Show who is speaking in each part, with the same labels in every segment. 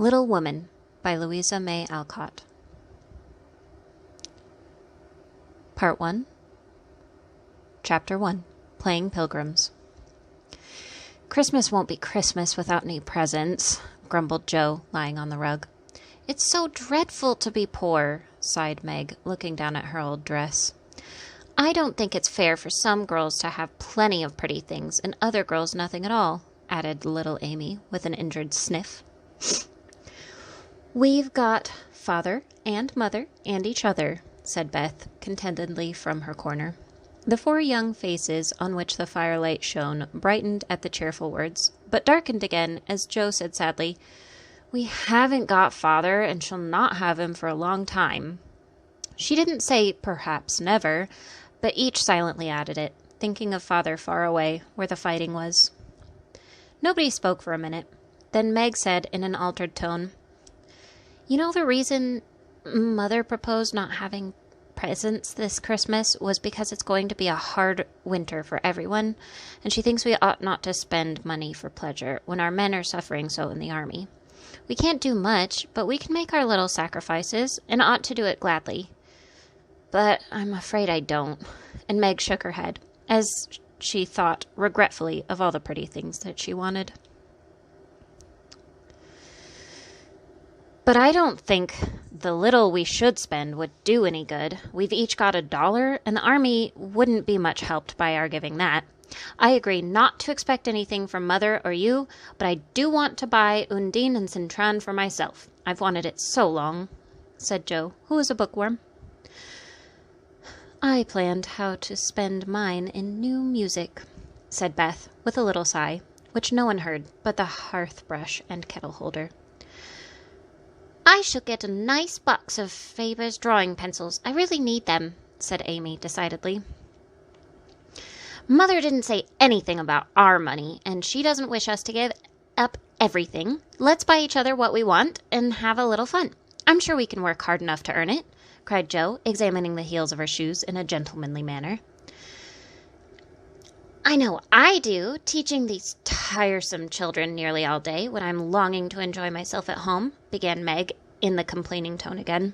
Speaker 1: Little Woman by Louisa May Alcott. Part 1. Chapter 1. Playing Pilgrims. "Christmas won't be Christmas without any presents," grumbled Joe, lying on the rug. "It's so dreadful to be poor," sighed Meg, looking down at her old dress. "I don't think it's fair for some girls to have plenty of pretty things and other girls nothing at all," added little Amy, with an injured sniff. "We've got father and mother and each other," said Beth, contentedly from her corner. The four young faces on which the firelight shone brightened at the cheerful words, but darkened again as Joe said sadly, "We haven't got father, and shall not have him for a long time." She didn't say perhaps never, but each silently added it, thinking of father far away, where the fighting was. Nobody spoke for a minute. Then Meg said in an altered tone, "You know the reason Mother proposed not having presents this Christmas was because it's going to be a hard winter for everyone, and she thinks we ought not to spend money for pleasure when our men are suffering so in the army. We can't do much, but we can make our little sacrifices, and ought to do it gladly. But I'm afraid I don't." And Meg shook her head, as she thought regretfully of all the pretty things that she wanted. "But I don't think the little we should spend would do any good. We've each got $1, and the army wouldn't be much helped by our giving that. I agree not to expect anything from Mother or you, but I do want to buy Undine and Cintran for myself. I've wanted it so long," said Joe, who was a bookworm. "I planned how to spend mine in new music," said Beth, with a little sigh, which no one heard but the hearth brush and kettle holder. "I shall get a nice box of Faber's drawing pencils. I really need them," said Amy decidedly. "Mother didn't say anything about our money, and she doesn't wish us to give up everything. Let's buy each other what we want and have a little fun. I'm sure we can work hard enough to earn it," cried Joe, examining the heels of her shoes in a gentlemanly manner. "I know I do, teaching these tiresome children nearly all day when I'm longing to enjoy myself at home," began Meg, in the complaining tone again.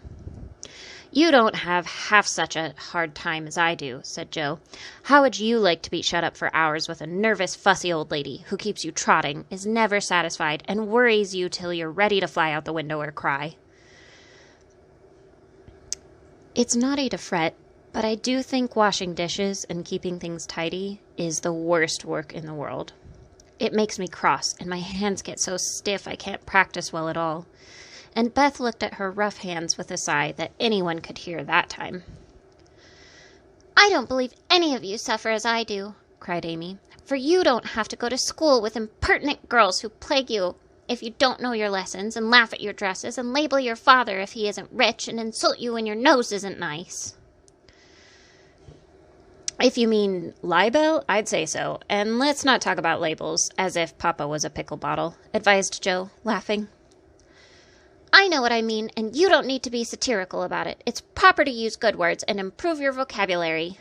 Speaker 1: "You don't have half such a hard time as I do," said Joe. "How would you like to be shut up for hours with a nervous, fussy old lady who keeps you trotting, is never satisfied, and worries you till you're ready to fly out the window or cry?" "It's naughty to fret, but I do think washing dishes and keeping things tidy is the worst work in the world. It makes me cross, and my hands get so stiff I can't practice well at all." And Beth looked at her rough hands with a sigh that anyone could hear that time. "I don't believe any of you suffer as I do," cried Amy, "for you don't have to go to school with impertinent girls who plague you if you don't know your lessons, and laugh at your dresses, and label your father if he isn't rich, and insult you when your nose isn't nice." "If you mean libel, I'd say so, and let's not talk about labels as if Papa was a pickle bottle," advised Joe, laughing. "I know what I mean, and you don't need to be satirical about it. It's proper to use good words and improve your vocabulary,"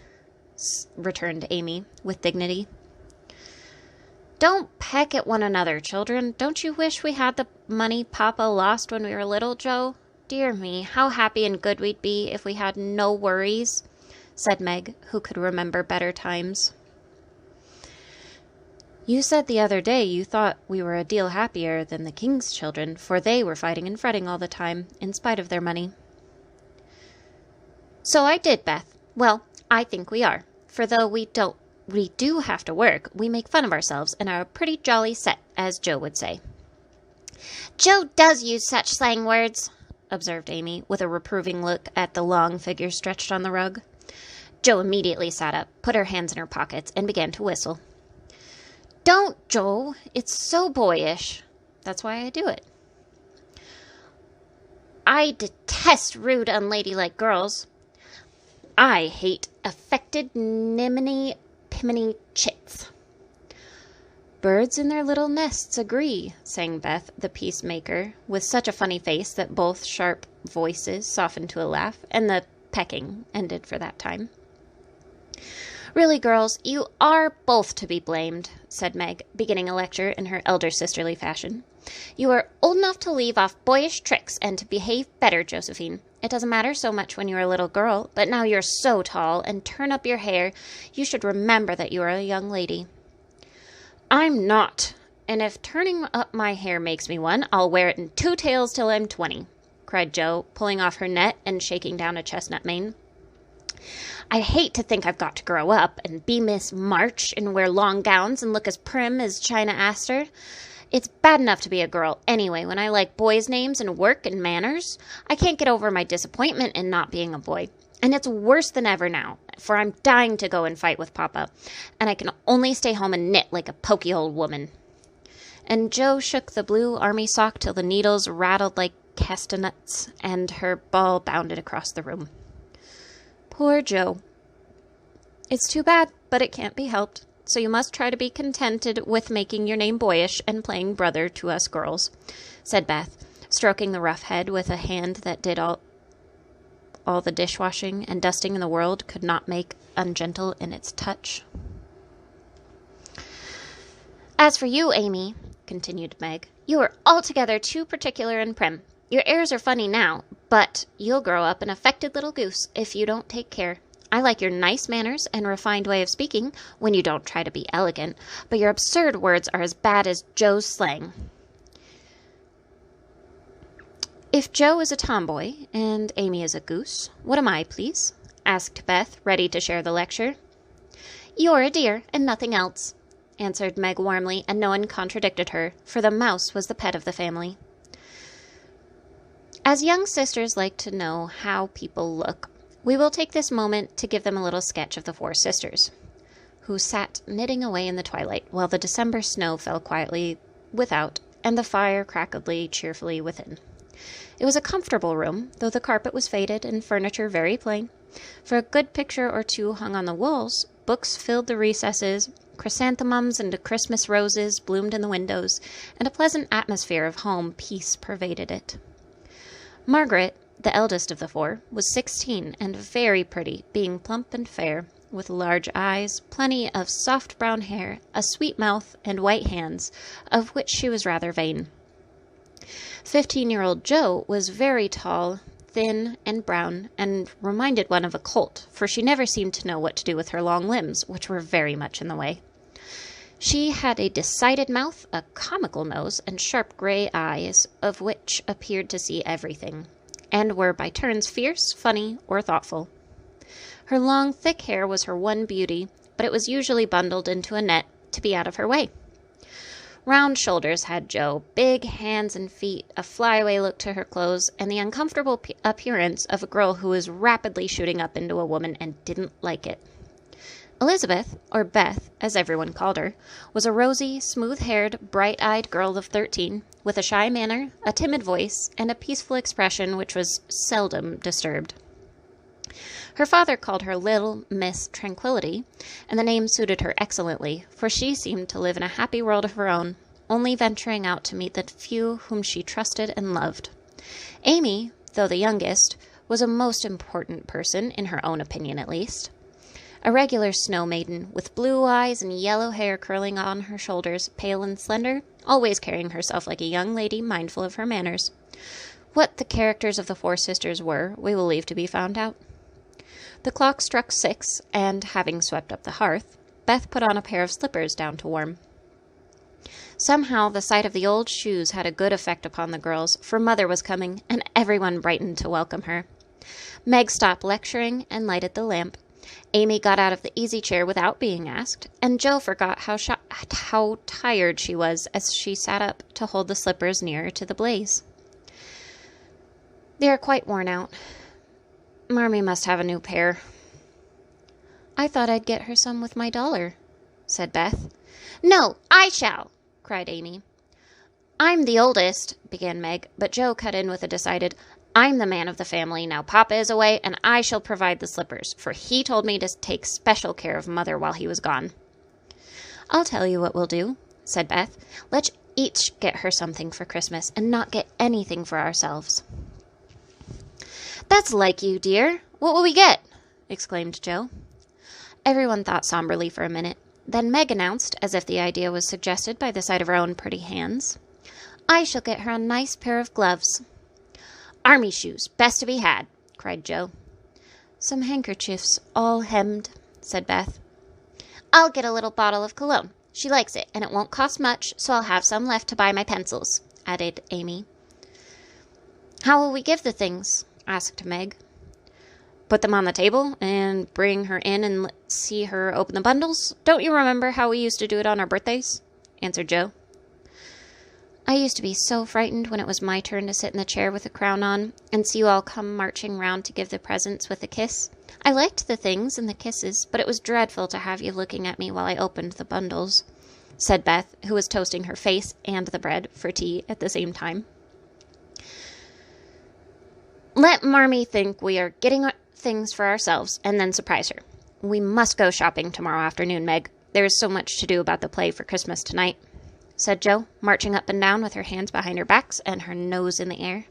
Speaker 1: returned Amy, with dignity. "Don't peck at one another, children. Don't you wish we had the money Papa lost when we were little, Joe? Dear me, how happy and good we'd be if we had no worries," said Meg, who could remember better times. "You said the other day you thought we were a deal happier than the king's children, for they were fighting and fretting all the time, in spite of their money." "So I did, Beth. Well, I think we are, for though we do have to work, we make fun of ourselves and are a pretty jolly set, as Joe would say." "Joe does use such slang words," observed Amy, with a reproving look at the long figure stretched on the rug. Joe immediately sat up, put her hands in her pockets, and began to whistle. "Don't, Joe. It's so boyish." "That's why I do it." "I detest rude, unladylike girls." "I hate affected niminy-piminy chits." "Birds in their little nests agree," sang Beth, the peacemaker, with such a funny face that both sharp voices softened to a laugh, and the pecking ended for that time. Really, girls, you are both to be blamed, said Meg, beginning a lecture in her elder sisterly fashion. You are old enough to leave off boyish tricks and to behave better, Josephine. It doesn't matter so much when you're a little girl, but now you're so tall and turn up your hair, you should remember that you are a young lady. I'm not, and if turning up my hair makes me one, I'll wear it in 2 tails till I'm 20, cried Jo, pulling off her net and shaking down a chestnut mane. I hate to think I've got to grow up and be Miss March and wear long gowns and look as prim as China Aster. It's bad enough to be a girl anyway when I like boys' names and work and manners. I can't get over my disappointment in not being a boy. And it's worse than ever now, for I'm dying to go and fight with Papa, and I can only stay home and knit like a poky old woman. And Jo shook the blue army sock till the needles rattled like castanets, and her ball bounded across the room. Poor Jo. It's too bad, but it can't be helped. So you must try to be contented with making your name boyish and playing brother to us girls, said Beth, stroking the rough head with a hand that did all the dishwashing and dusting in the world could not make ungentle in its touch. As for you, Amy, continued Meg, you are altogether too particular and prim. Your airs are funny now, but you'll grow up an affected little goose if you don't take care. I like your nice manners and refined way of speaking when you don't try to be elegant, but your absurd words are as bad as Jo's slang. If Jo is a tomboy and Amy is a goose, what am I, please? Asked Beth, ready to share the lecture. You're a dear and nothing else, answered Meg warmly, and no one contradicted her, for the mouse was the pet of the family. As young sisters like to know how people look, we will take this moment to give them a little sketch of the 4 sisters, who sat knitting away in the twilight while the December snow fell quietly without and the fire crackled cheerfully within. It was a comfortable room, though the carpet was faded and furniture very plain, for a good picture or 2 hung on the walls, books filled the recesses, chrysanthemums and Christmas roses bloomed in the windows, and a pleasant atmosphere of home peace pervaded it. Margaret, the eldest of the 4, was 16 and very pretty, being plump and fair, with large eyes, plenty of soft brown hair, a sweet mouth, and white hands, of which she was rather vain. 15-year-old Jo was very tall, thin, and brown, and reminded one of a colt, for she never seemed to know what to do with her long limbs, which were very much in the way. She had a decided mouth, a comical nose, and sharp gray eyes, of which appeared to see everything, and were by turns fierce, funny, or thoughtful. Her long, thick hair was her one beauty, but it was usually bundled into a net to be out of her way. Round shoulders had Jo, big hands and feet, a flyaway look to her clothes, and the uncomfortable appearance of a girl who was rapidly shooting up into a woman and didn't like it. Elizabeth, or Beth, as everyone called her, was a rosy, smooth-haired, bright-eyed girl of 13, with a shy manner, a timid voice, and a peaceful expression which was seldom disturbed. Her father called her Little Miss Tranquillity, and the name suited her excellently, for she seemed to live in a happy world of her own, only venturing out to meet the few whom she trusted and loved. Amy, though the youngest, was a most important person, in her own opinion at least. A regular snow maiden, with blue eyes and yellow hair curling on her shoulders, pale and slender, always carrying herself like a young lady mindful of her manners. What the characters of the 4 sisters were, we will leave to be found out. The clock struck 6, and, having swept up the hearth, Beth put on a pair of slippers down to warm. Somehow the sight of the old shoes had a good effect upon the girls, for Mother was coming, and everyone brightened to welcome her. Meg stopped lecturing and lighted the lamp. Amy got out of the easy-chair without being asked, and Jo forgot how tired she was as she sat up to hold the slippers nearer to the blaze. They are quite worn out. Marmee must have a new pair. I thought I'd get her some with my dollar, said Beth. No, I shall, cried Amy. I'm the oldest, began Meg, but Jo cut in with a decided, I'm the man of the family, now Papa is away, and I shall provide the slippers, for he told me to take special care of Mother while he was gone. I'll tell you what we'll do, said Beth. Let's each get her something for Christmas, and not get anything for ourselves. That's like you, dear. What will we get? Exclaimed Jo. Everyone thought somberly for a minute. Then Meg announced, as if the idea was suggested by the sight of her own pretty hands, "I shall get her a nice pair of gloves." "Army shoes, best to be had," cried Joe. "Some handkerchiefs, all hemmed," said Beth. "I'll get a little bottle of cologne. She likes it, and it won't cost much, so I'll have some left to buy my pencils," added Amy. "How will we give the things?" asked Meg. "Put them on the table and bring her in and see her open the bundles. Don't you remember how we used to do it on our birthdays?" answered Joe. "I used to be so frightened when it was my turn to sit in the chair with the crown on and see you all come marching round to give the presents with a kiss. I liked the things and the kisses, but it was dreadful to have you looking at me while I opened the bundles," said Beth, who was toasting her face and the bread for tea at the same time. "Let Marmee think we are getting things for ourselves and then surprise her. We must go shopping tomorrow afternoon, Meg. There is so much to do about the play for Christmas tonight," said Joe, marching up and down with her hands behind her backs and her nose in the air.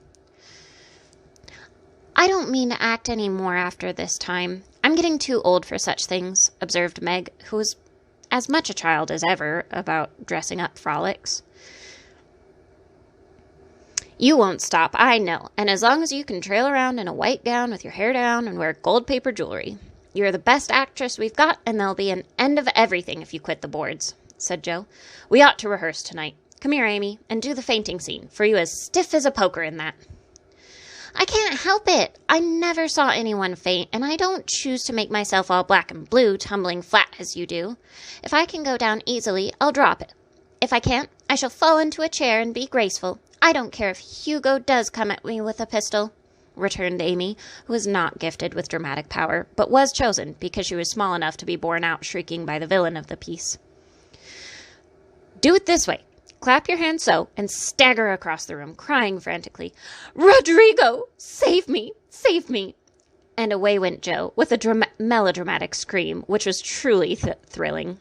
Speaker 1: "I don't mean to act any more after this time. I'm getting too old for such things," observed Meg, who was as much a child as ever about dressing up frolics. "You won't stop, I know, and as long as you can trail around in a white gown with your hair down and wear gold paper jewelry. You're the best actress we've got, and there'll be an end of everything if you quit the boards," said Joe. "We ought to rehearse tonight. Come here, Amy, and do the fainting scene, for you as stiff as a poker in that." "I can't help it. I never saw anyone faint, and I don't choose to make myself all black and blue, tumbling flat as you do. If I can go down easily, I'll drop it. If I can't, I shall fall into a chair and be graceful. I don't care if Hugo does come at me with a pistol," returned Amy, who was not gifted with dramatic power, but was chosen because she was small enough to be borne out shrieking by the villain of the piece. "Do it this way. Clap your hands so, and stagger across the room, crying frantically, 'Rodrigo! Save me! Save me!' And away went Joe, with a melodramatic scream, which was truly thrilling.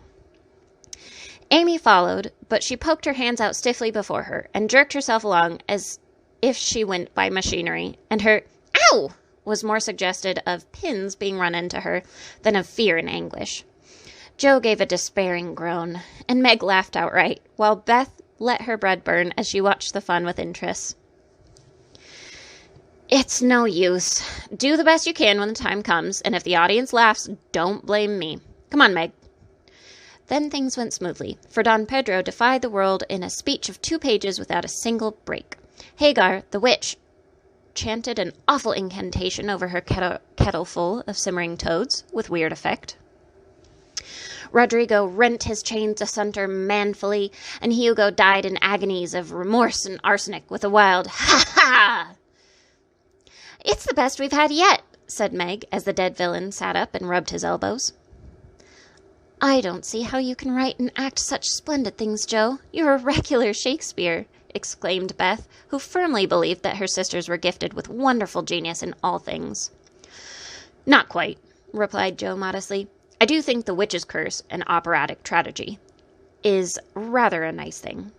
Speaker 1: Amy followed, but she poked her hands out stiffly before her and jerked herself along as if she went by machinery, and her "ow" was more suggestive of pins being run into her than of fear and anguish. Joe gave a despairing groan, and Meg laughed outright, while Beth let her bread burn as she watched the fun with interest. "It's no use. Do the best you can when the time comes, and if the audience laughs, don't blame me. Come on, Meg." Then things went smoothly, for Don Pedro defied the world in a speech of 2 pages without a single break. Hagar, the witch, chanted an awful incantation over her kettleful of simmering toads, with weird effect. Rodrigo rent his chains asunder manfully, and Hugo died in agonies of remorse and arsenic with a wild "ha-ha!" "It's the best we've had yet," said Meg, as the dead villain sat up and rubbed his elbows. "I don't see how you can write and act such splendid things, Joe. You're a regular Shakespeare," exclaimed Beth, who firmly believed that her sisters were gifted with wonderful genius in all things. "Not quite," replied Joe modestly. "I do think The Witch's Curse, an operatic tragedy, is rather a nice thing.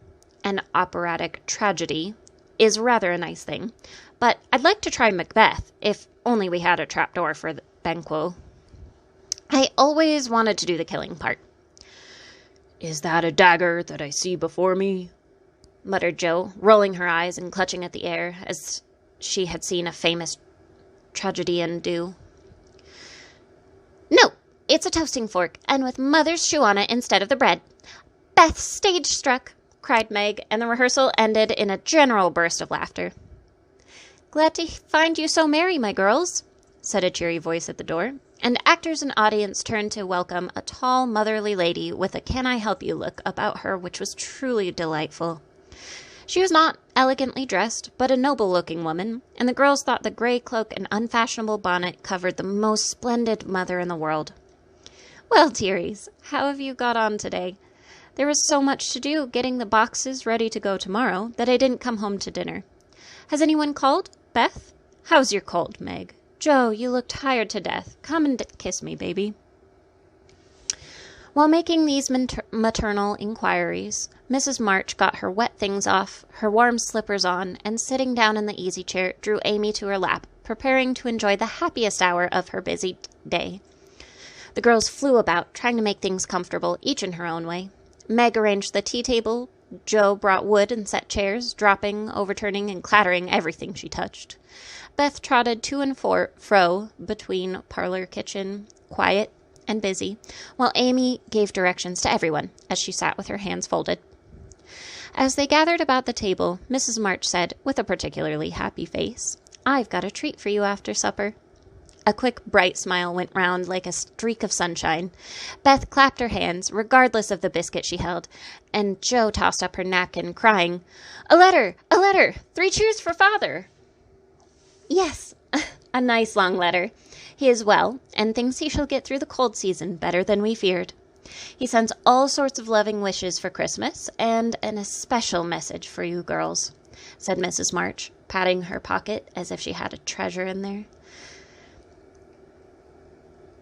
Speaker 1: An operatic tragedy is rather a nice thing. But I'd like to try Macbeth, if only we had a trapdoor for the Banquo. I always wanted to do the killing part." "Is that a dagger that I see before me?" muttered Joe, rolling her eyes and clutching at the air, as she had seen a famous tragedian do. "No, it's a toasting fork, and with Mother's shoe on it instead of the bread. Beth stage struck," cried Meg, and the rehearsal ended in a general burst of laughter. "Glad to find you so merry, my girls," said a cheery voice at the door, and actors and audience turned to welcome a tall, motherly lady with a can-I-help-you look about her which was truly delightful. She was not elegantly dressed, but a noble-looking woman, and the girls thought the gray cloak and unfashionable bonnet covered the most splendid mother in the world. "Well, dearies, how have you got on today? There was so much to do getting the boxes ready to go tomorrow that I didn't come home to dinner. Has anyone called? Beth? How's your cold, Meg? Joe, you look tired to death. Come and kiss me, baby." While making these maternal inquiries, Mrs. March got her wet things off, her warm slippers on, and sitting down in the easy chair, drew Amy to her lap, preparing to enjoy the happiest hour of her busy day. The girls flew about, trying to make things comfortable, each in her own way. Meg arranged the tea table. Jo brought wood and set chairs, dropping, overturning, and clattering everything she touched. Beth trotted to and fro between parlor, kitchen, quiet and busy, while Amy gave directions to everyone as she sat with her hands folded. As they gathered about the table, Mrs. March said, with a particularly happy face, "I've got a treat for you after supper." A quick, bright smile went round like a streak of sunshine. Beth clapped her hands, regardless of the biscuit she held, and Jo tossed up her napkin, crying, "A letter! A letter! 3 cheers for Father!" "Yes, a nice long letter. He is well, and thinks he shall get through the cold season better than we feared. He sends all sorts of loving wishes for Christmas, and an especial message for you girls," said Mrs. March, patting her pocket as if she had a treasure in there.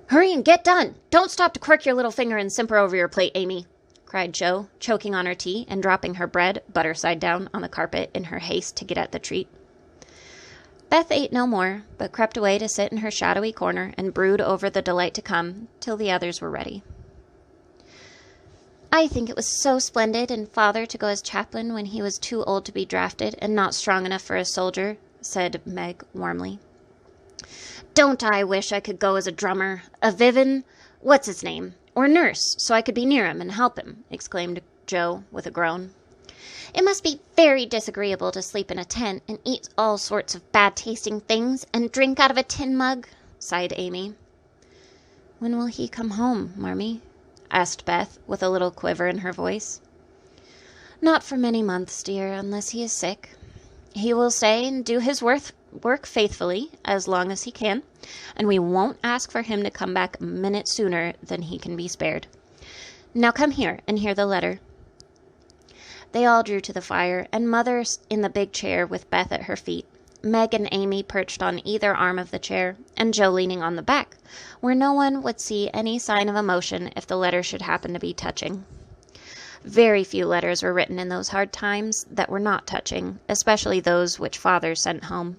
Speaker 1: "Hurry and get done! Don't stop to quirk your little finger and simper over your plate, Amy," cried Jo, choking on her tea and dropping her bread, butter side down, on the carpet in her haste to get at the treat. Beth ate no more, but crept away to sit in her shadowy corner and brood over the delight to come till the others were ready. "I think it was so splendid in Father to go as chaplain when he was too old to be drafted and not strong enough for a soldier," said Meg warmly. "Don't I wish I could go as a drummer, a Vivian, what's his name, or nurse, so I could be near him and help him," exclaimed Jo with a groan. "It must be very disagreeable to sleep in a tent and eat all sorts of bad-tasting things and drink out of a tin mug," sighed Amy. "When will he come home, Marmee?" asked Beth, with a little quiver in her voice. "Not for many months, dear, unless he is sick. He will stay and do his work faithfully as long as he can, and we won't ask for him to come back a minute sooner than he can be spared. Now come here and hear the letter." They all drew to the fire, and Mother in the big chair with Beth at her feet, Meg and Amy perched on either arm of the chair, and Jo leaning on the back, where no one would see any sign of emotion if the letter should happen to be touching. Very few letters were written in those hard times that were not touching, especially those which Father sent home.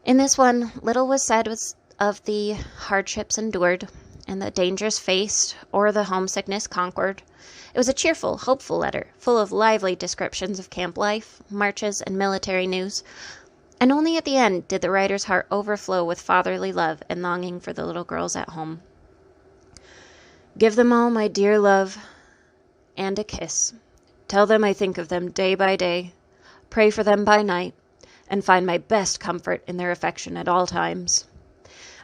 Speaker 1: In this one, little was said of the hardships endured, and the dangers faced, or the homesickness conquered. It was a cheerful, hopeful letter, full of lively descriptions of camp life, marches, and military news, and only at the end did the writer's heart overflow with fatherly love and longing for the little girls at home. "Give them all my dear love and a kiss. Tell them I think of them day by day, pray for them by night, and find my best comfort in their affection at all times.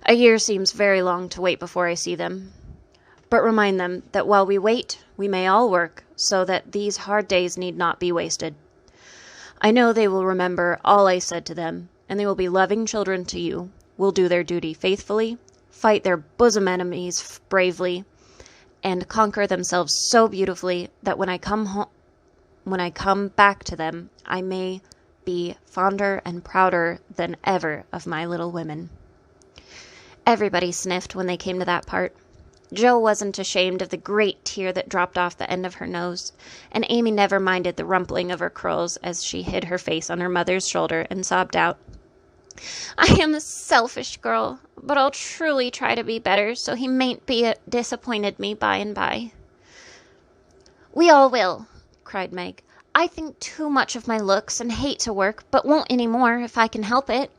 Speaker 1: A year seems very long to wait before I see them, but remind them that while we wait, we may all work, so that these hard days need not be wasted. I know they will remember all I said to them, and they will be loving children to you, will do their duty faithfully, fight their bosom enemies bravely, and conquer themselves so beautifully that when I come back to them, I may be fonder and prouder than ever of my little women." Everybody sniffed when they came to that part. Jo wasn't ashamed of the great tear that dropped off the end of her nose, and Amy never minded the rumpling of her curls as she hid her face on her mother's shoulder and sobbed out, "I am a selfish girl, but I'll truly try to be better so he mayn't be disappointed me by and by." "We all will," cried Meg. "I think too much of my looks and hate to work, but won't any more if I can help it."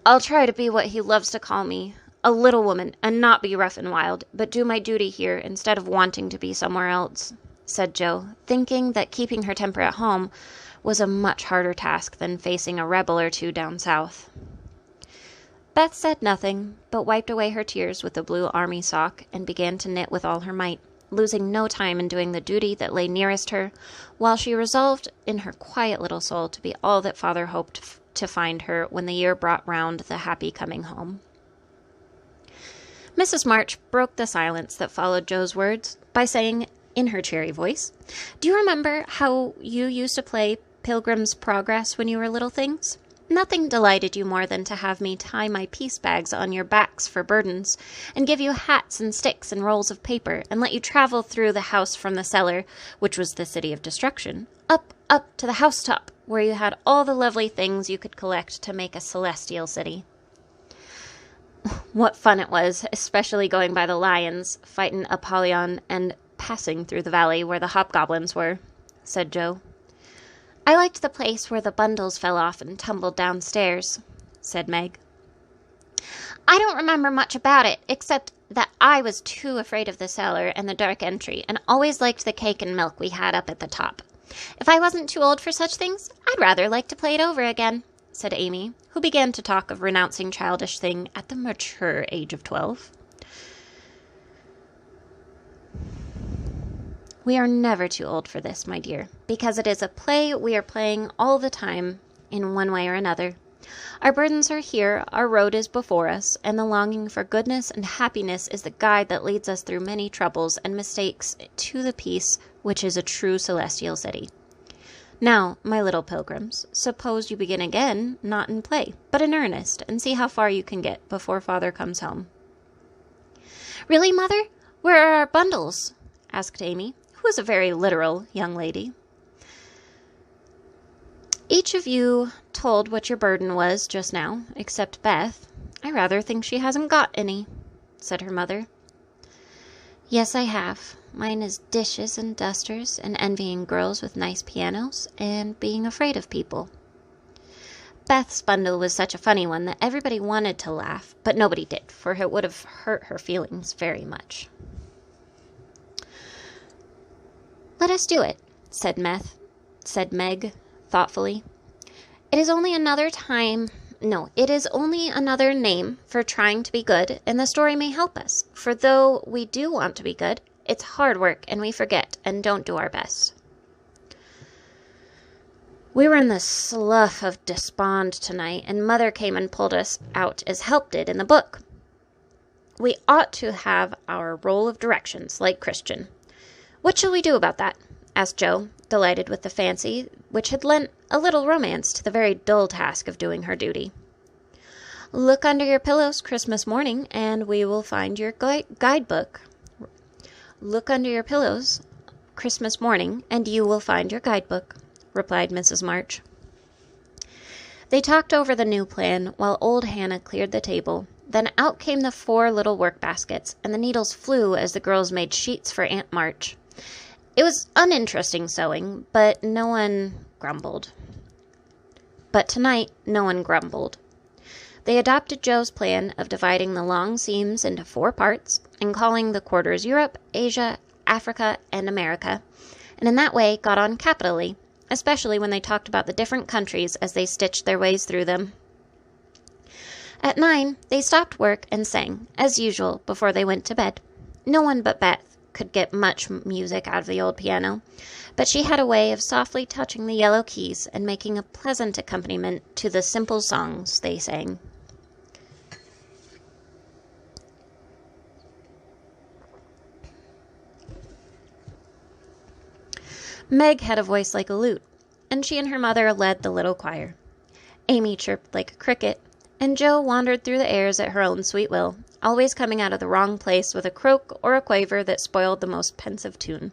Speaker 1: "I'll try to be what he loves to call me, a little woman, and not be rough and wild, but do my duty here instead of wanting to be somewhere else," said Jo, thinking that keeping her temper at home was a much harder task than facing a rebel or two down south. Beth said nothing, but wiped away her tears with the blue army sock and began to knit with all her might, losing no time in doing the duty that lay nearest her, while she resolved in her quiet little soul to be all that Father hoped to find her when the year brought round the happy coming home. Mrs. March broke the silence that followed Jo's words by saying, in her cheery voice, "Do you remember how you used to play Pilgrim's Progress when you were little things? Nothing delighted you more than to have me tie my piece bags on your backs for burdens, and give you hats and sticks and rolls of paper, and let you travel through the house from the cellar, which was the city of destruction, up to the housetop, where you had all the lovely things you could collect to make a celestial city." What fun it was, especially going by the lions, fightin' Apollyon, and passing through the valley where the hobgoblins were," said Joe. "I liked the place where the bundles fell off and tumbled downstairs," said Meg. "I don't remember much about it, except that I was too afraid of the cellar and the dark entry, and always liked the cake and milk we had up at the top. If I wasn't too old for such things, I'd rather like to play it over again," said Amy, who began to talk of renouncing childish things at the mature age of 12. "We are never too old for this, my dear, because it is a play we are playing all the time in one way or another. Our burdens are here, our road is before us, and the longing for goodness and happiness is the guide that leads us through many troubles and mistakes to the peace which is a true celestial city. Now, my little pilgrims, suppose you begin again, not in play, but in earnest, and see how far you can get before father comes home." "Really, Mother? Where are our bundles?" asked Amy, who was a very literal young lady. "Each of you told what your burden was just now, except Beth. I rather think she hasn't got any," said her mother. "Yes, I have. Mine is dishes and dusters, and envying girls with nice pianos, and being afraid of people." Beth's bundle was such a funny one that everybody wanted to laugh, but nobody did, for it would have hurt her feelings very much. "Let us do it," said Meg thoughtfully. It is only another name for trying to be good, and the story may help us, for though we do want to be good, it's hard work, and we forget and don't do our best." "We were in the slough of despond tonight, and Mother came and pulled us out as help did in the book. We ought to have our roll of directions, like Christian. What shall we do about that?" asked Joe, delighted with the fancy, which had lent a little romance to the very dull task of doing her duty. "Look under your pillows Christmas morning, and we will find your guidebook. Look under your pillows Christmas morning, and you will find your guidebook," replied Mrs. March. They talked over the new plan while old Hannah cleared the table. Then out came the 4 little work baskets, and the needles flew as the girls made sheets for Aunt March. It was uninteresting sewing, but tonight no one grumbled. They adopted Joe's plan of dividing the long seams into 4 parts and calling the quarters Europe, Asia, Africa, and America, and in that way got on capitally, especially when they talked about the different countries as they stitched their ways through them. At 9, they stopped work and sang, as usual, before they went to bed. No one but Beth could get much music out of the old piano, but she had a way of softly touching the yellow keys and making a pleasant accompaniment to the simple songs they sang. Meg had a voice like a lute, and she and her mother led the little choir. Amy chirped like a cricket, and Joe wandered through the airs at her own sweet will, always coming out of the wrong place with a croak or a quaver that spoiled the most pensive tune.